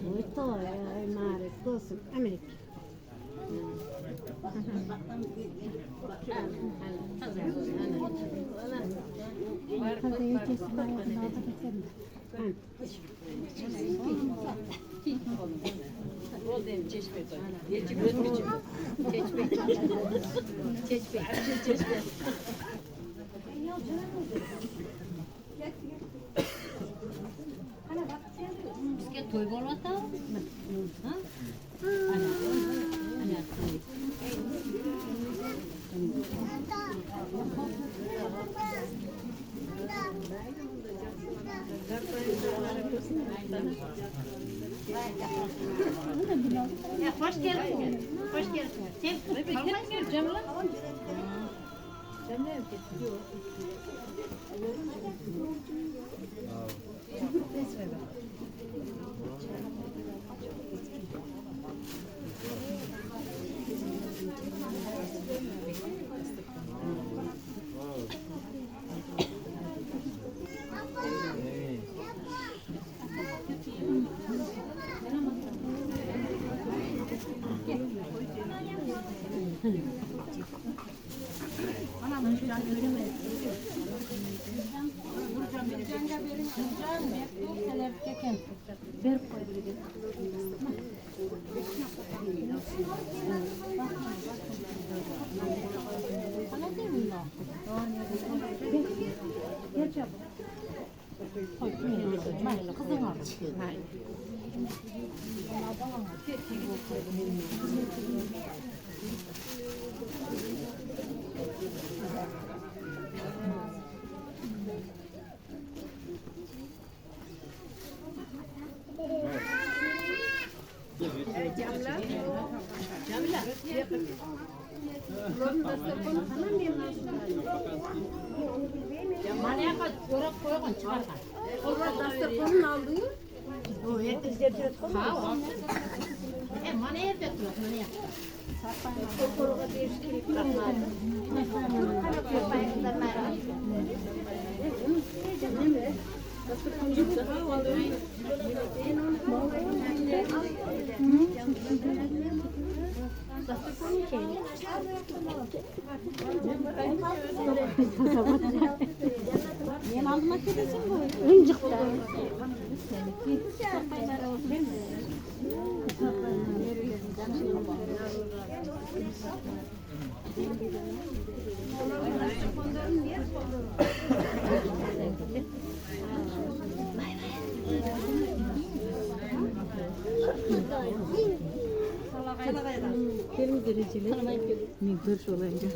Muito é mare, doce, América. Bizga to'y bo'lyapti. Ha? Ana. Hoş geldin. Hoş geldin. Sen Cemile. Cemile gidiyor. Anamın şu an göremez. Ver koy. Bana değil mi? Gel çabuk. Kızım var. Manaya koyup koyun çıkartan. Onlar dasturbanın aldığı. O herkes yapıyor. Ha. Manaya yapıyor. Manaya. Kokoroga değiştirip bırakmadı. Ben almak istedim bu. Öncükte. Benim dereceler. Ne görüş olacak.